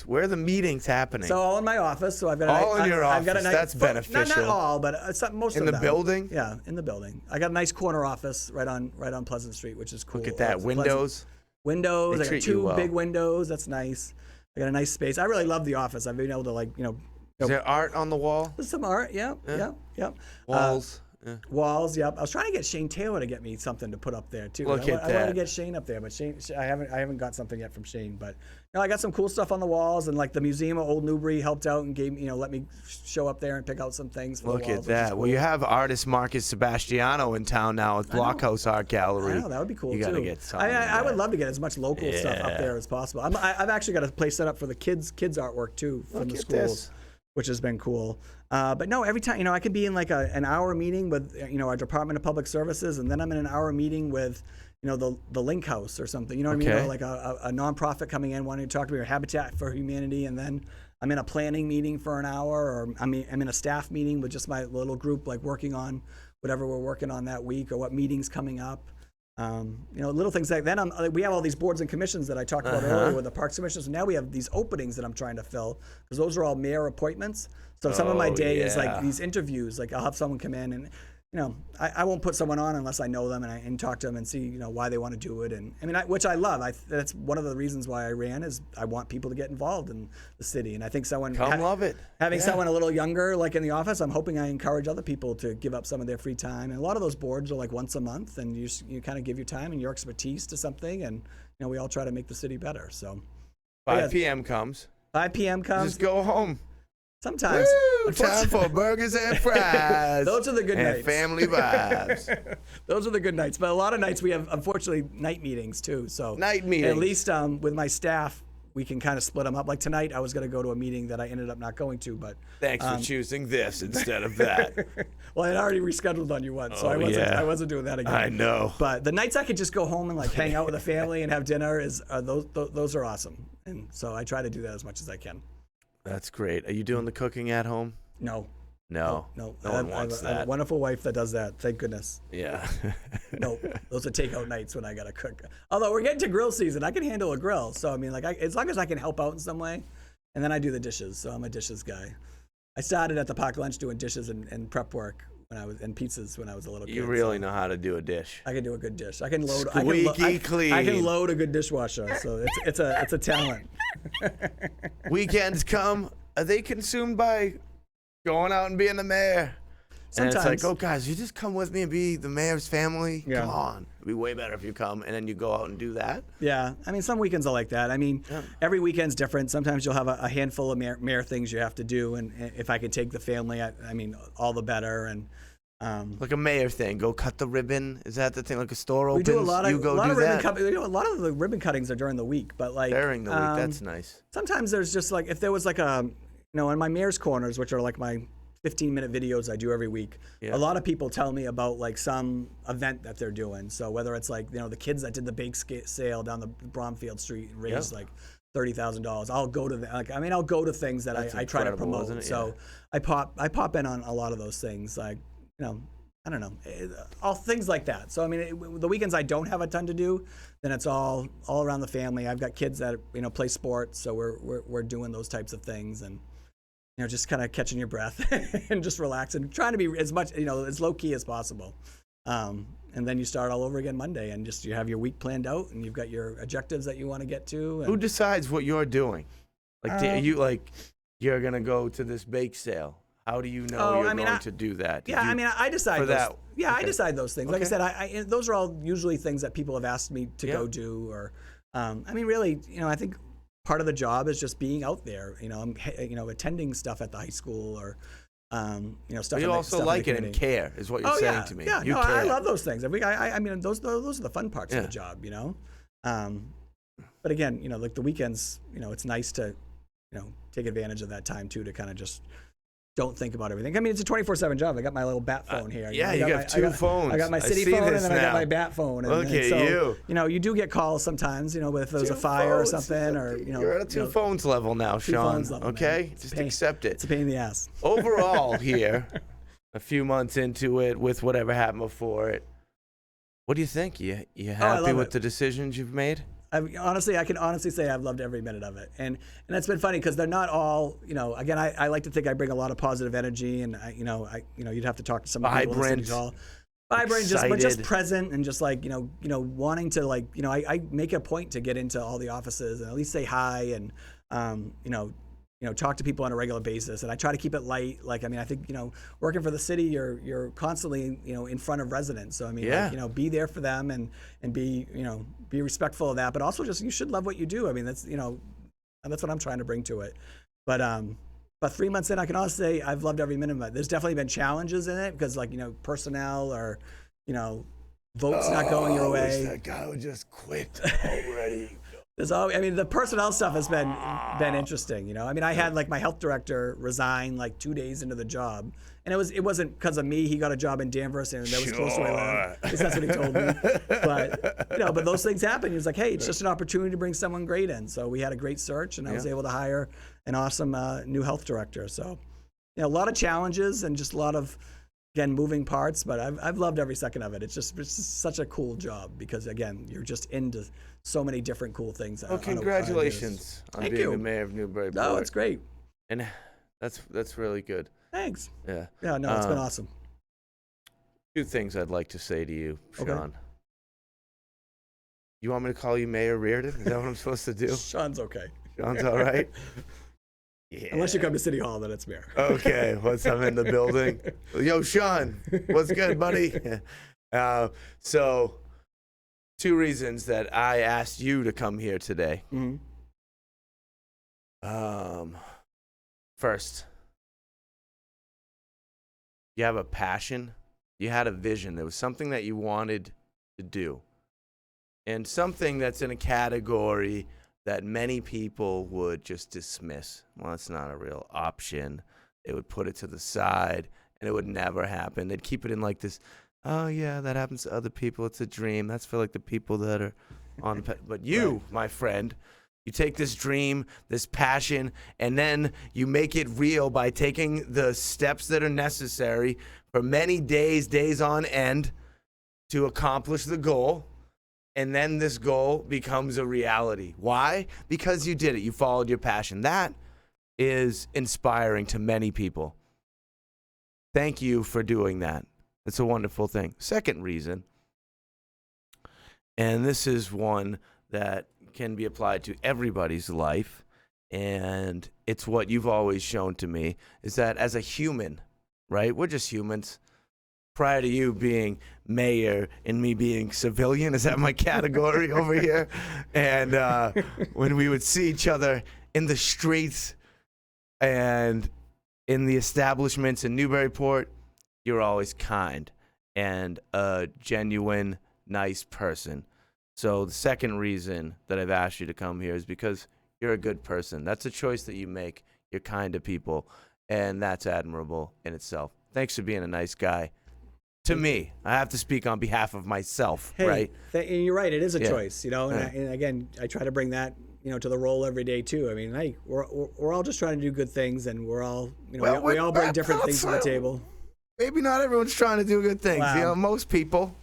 where are the meetings happening? So all in my office. So I've got all in your office. I've got a nice, that's beneficial. Not all, but most of them. In the building? Yeah, in the building. I got a nice corner office right on Pleasant Street, which is cool. Look at that. Windows. Windows. I got 2 big windows. That's nice. I got a nice space. I really love the office. I've been able to Is there art on the wall? There's some art, yeah. Walls. Walls, yep. I was trying to get Shane Taylor to get me something to put up there too. Look at I wanted to that. get Shane up there, but Shane, I haven't got something yet from Shane. But I got some cool stuff on the walls, and like the Museum of Old Newbury helped out and gave let me show up there and pick out some things for Look the walls. at that. Cool. Well, you have artist Marcus Sebastiano in town now at Blockhouse Art Gallery. I know, that would be cool You too. gotta get something. I would love to get as much local stuff up Yeah. there as possible. I've actually got a place set up for the kids artwork too from the at schools, this. which has been cool. But no, every time I could be in like an hour meeting with our Department of Public Services, and then I'm in an hour meeting with the Link House or something. You know what I mean? Okay. Or like a nonprofit coming in wanting to talk to me, or Habitat for Humanity, and then I'm in a planning meeting for an hour, or I'm in a staff meeting with just my little group, like working on whatever we're working on that week or what meeting's coming up. Little things like that. We have all these boards and commissions that I talked about earlier with the Parks Commission. So now we have these openings that I'm trying to fill because those are all mayor appointments. So some of my day is like these interviews. Like I'll have someone come in and, I won't put someone on unless I know them and talk to them and see, why they want to do it. And which I love. That's one of the reasons why I ran is I want people to get involved in the city. And I think someone Love it. having someone a little younger, like in the office, I'm hoping I encourage other people to give up some of their free time. And a lot of those boards are like once a month, and you kind of give your time and your expertise to something, and we all try to make the city better. So 5 p.m. comes. 5 p.m. comes. Just go home. Sometimes. Woo! Time for burgers and fries. Those are the good and nights. family vibes. Those are the good nights. But a lot of nights we have, unfortunately, night meetings too. So Night meetings. At least with my staff, we can kind of split them up. Like tonight, I was going to go to a meeting that I ended up not going to. But Thanks for choosing this instead of that. well, I had already rescheduled on you once, so I wasn't doing that again. I know. But the nights I could just go home and like hang out with the family and have dinner those are awesome. And so I try to do that as much as I can. That's great. Are you doing the cooking at home? No. No. No one wants I have a that. wonderful wife that does that. Thank goodness. Yeah. No, those are takeout nights when I gotta cook. Although we're getting to grill season, I can handle a grill. So I mean, like, as long as I can help out in some way, and then I do the dishes. So I'm a dishes guy. I started at the park lunch doing dishes and prep work and pizzas when I was a little kid. You really know how to do a dish. I can do a good dish. I can load. Squeaky clean. I can load a good dishwasher. So it's a talent. Weekends come. Are they consumed by going out and being the mayor? Sometimes. And it's like, oh, guys, you just come with me and be the mayor's family? Yeah. Come on. It'd be way better if you come, and then you go out and do that. Yeah, I mean, some weekends are like that. I mean, every weekend's different. Sometimes you'll have a handful of mayor things you have to do, and if I could take the family, I mean, all the better. And Like a mayor thing. Go cut the ribbon. Is that the thing? Like a store we opens, do a lot of you go ribbon that? cutting. A lot of the ribbon cuttings are during the week, but like During the week. That's nice. sometimes there's just like if there was like in my mayor's corners, which are like my 15-minute videos I do every week. Yeah. A lot of people tell me about like some event that they're doing. So whether it's like the kids that did the bake sale down the Bromfield Street and raised like $30,000, I'll go to I'll go to things that I try to incredible, promote. isn't it? So I pop in on a lot of those things, like I don't know, all things like that. So I mean, the weekends I don't have a ton to do, then it's all around the family. I've got kids that play sports, so we're doing those types of things, and just kind of catching your breath and just relaxing, trying to be as much as low key as possible. And then you start all over again Monday, and just you have your week planned out, and you've got your objectives that you want to get to. And, Who decides what you're doing? Like, are you you're gonna go to this bake sale? How do you know you're going to do that? I decide for those. that? Yeah, Okay. I decide those things. Like I Okay. said, I those are all usually things that people have asked me to go do, or really, I think part of the job is just being out there. I'm attending stuff at the high school or stuff. You also stuff like in the it and community. care is what you're saying to me. Yeah, you no, care. I love those things. I mean, those are the fun parts of the job, But again, like the weekends, it's nice to, take advantage of that time too to kind of just don't think about everything. I mean, it's a 24/7 job. I got my little bat phone here. Yeah, I you got two phones. I got my I city see phone and this then I got now. my bat phone. And, Look and at so, you. You do get calls sometimes, if there's a Two fire or phones. something, or You're at a two phones level now, Sean. phones level, okay, man. just accept it. It's a pain in the ass. Overall, here, a few months into it, with whatever happened before it, what do you think? You happy love with it. the decisions you've made? I can honestly say I've loved every minute of it, and it's been funny because they're not all, Again, I like to think I bring a lot of positive energy, and you'd have to talk to some people listening to all. Vibrant, but just present, and just like wanting to I make a point to get into all the offices and at least say hi, and talk to people on a regular basis, and I try to keep it light. Like, I mean, I think, working for the city, you're constantly, in front of residents. So, I mean, Yeah. be there for them and be, be respectful of that, but also just, you should love what you do. I mean, that's, and that's what I'm trying to bring to it. But 3 months in, I can honestly say I've loved every minute of it. There's definitely been challenges in it because, like, personnel or, votes not going your I wish way. that guy would just quit already. The personnel stuff has been interesting. I mean, I had like my health director resign like 2 days into the job, and it wasn't because of me. He got a job in Danvers, and that was close to where I live. At least that's what he told me. But those things happen. He was like, hey, it's just an opportunity to bring someone great in. So we had a great search, and I was able to hire an awesome new health director. So, a lot of challenges and just a lot of, again, moving parts, but I've loved every second of it. It's just such a cool job because, again, you're just into so many different cool things. Well, congratulations on being the mayor of Newburyport. No, it's great. And that's really good. Thanks. Yeah. Yeah, no, it's been awesome. 2 things I'd like to say to you, Sean. Okay. You want me to call you Mayor Reardon? Is that what I'm supposed to do? Sean's okay. Sean's all right? Yeah. Unless you come to City Hall, then it's mayor. Okay, once I'm in the building. Yo, Sean, what's good, buddy? So, 2 reasons that I asked you to come here today. Mm-hmm. First, you have a passion. You had a vision. There was something that you wanted to do. And something that's in a category that many people would just dismiss. Well, it's not a real option. They would put it to the side, and it would never happen. They'd keep it in like this, oh, yeah, that happens to other people. It's a dream. That's for, like, the people that are on the But you, my friend, you take this dream, this passion, and then you make it real by taking the steps that are necessary for many days on end to accomplish the goal. And then this goal becomes a reality. Why? Because you did it. You followed your passion. That is inspiring to many people. Thank you for doing that. It's a wonderful thing. Second reason, and this is one that can be applied to everybody's life, and it's what you've always shown to me, is that as a human, right? We're just humans. Prior to you being mayor and me being civilian, is that my category over here? And when we would see each other in the streets and in the establishments in Newburyport, you're always kind and a genuine, nice person. So the second reason that I've asked you to come here is because you're a good person. That's a choice that you make. You're kind to people, and that's admirable in itself. Thanks for being a nice guy. To me, I have to speak on behalf of myself, right? And you're right. It is a Yeah. choice, and again, I try to bring that, to the role every day too. I mean, hey, we're all just trying to do good things, and we're all, Well, we all bring well, different things to the outside- table. Maybe not everyone's trying to do good things. Wow. Most people.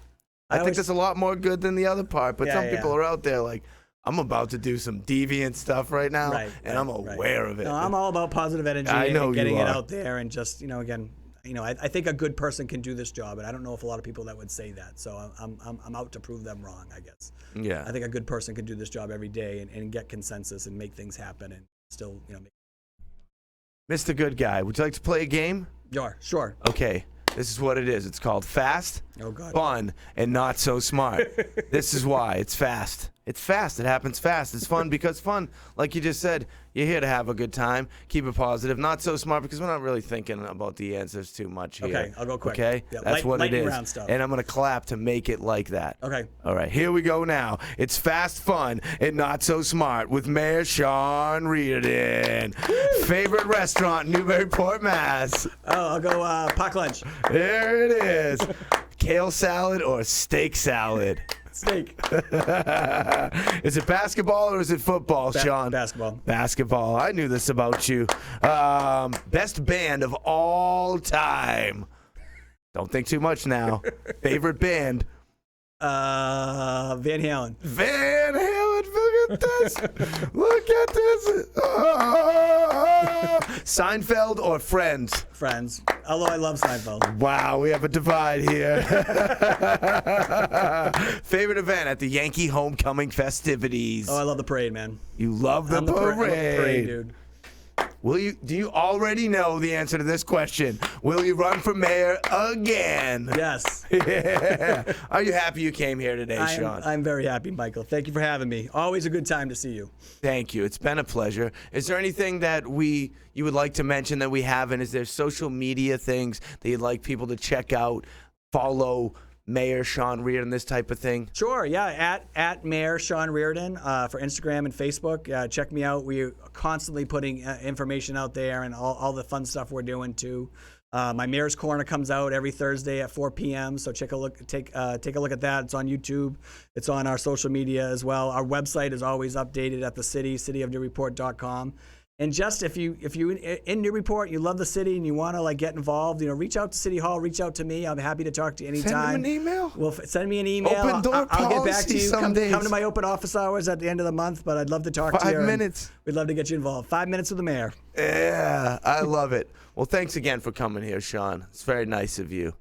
I think always- there's a lot more good than the other part, but Yeah, some yeah. people are out there like, I'm about to do some deviant stuff right now, and I'm aware of it. No, I'm all about positive energy I know and getting you it are. out there, and just, again, I think a good person can do this job, and I don't know if a lot of people that would say that. So I'm out to prove them wrong, I guess. Yeah. I think a good person can do this job every day and get consensus and make things happen and still, Mr. Good Guy, would you like to play a game? Sure. Okay, this is what it is. It's called Fast, Oh, God. Fun, and Not So Smart. This is why. It's fast. It's fast. It happens fast. It's fun because fun, like you just said, you're here to have a good time, keep it positive. Not so smart because we're not really thinking about the answers too much here. Okay, I'll go quick. Okay? Yeah, That's what it lightning is. round stuff. And I'm going to clap to make it like that. Okay. All right, here we go now. It's Fast, Fun, and Not So Smart with Mayor Sean Reardon. Favorite restaurant in Newburyport, Mass. Oh, I'll go pack lunch. There it is. Kale salad or steak salad? Steak. Is it basketball or is it football, Sean? Basketball. Basketball. I knew this about you. Best band of all time. Don't think too much now. Favorite band? Van Halen. Van Halen. Look at this. Look at this. Oh. Seinfeld or Friends? Friends. Although I love Seinfeld. Wow, we have a divide here. Favorite event at the Yankee Homecoming festivities? Oh, I love the parade, man. You love the I'm the parade. parade dude. Do you already know the answer to this question? Will you run for mayor again? Yes. Yeah. Are you happy you came here today, Sean? I'm very happy, Michael. Thank you for having me. Always a good time to see you. Thank you. It's been a pleasure. Is there anything that you would like to mention that we haven't? Is there social media things that you'd like people to check out, follow Mayor Sean Reardon, this type of thing? Sure, yeah, at Mayor Sean Reardon for Instagram and Facebook. Check me out. We're constantly putting information out there and all the fun stuff we're doing too. My Mayor's Corner comes out every Thursday at 4 p.m. So take a look at that. It's on YouTube. It's on our social media as well. Our website is always updated at the cityofnewburyport.com. And just if you in Newburyport, you love the city and you want to get involved, reach out to City Hall, reach out to me. I'm happy to talk to you anytime. Send them an email. Well, send me an email. Open door I'll get back to policy you. some days. Come to my open office hours at the end of the month, but I'd love to talk to you. 5 minutes. We'd love to get you involved. 5 minutes with the mayor. Yeah, I love it. Well, thanks again for coming here, Sean. It's very nice of you.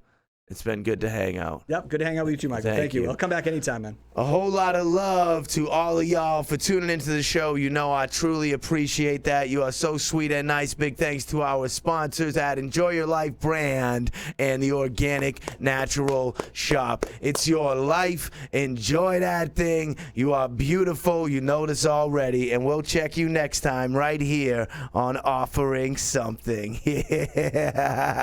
It's been good to hang out. Yep, good to hang out with you too, Michael. Thank you. I'll come back anytime, man. A whole lot of love to all of y'all for tuning into the show. I truly appreciate that. You are so sweet and nice. Big thanks to our sponsors at Enjoy Your Life brand and the Organic Natural Shop. It's your life. Enjoy that thing. You are beautiful. You know this already. And we'll check you next time right here on Offering Something. Yeah.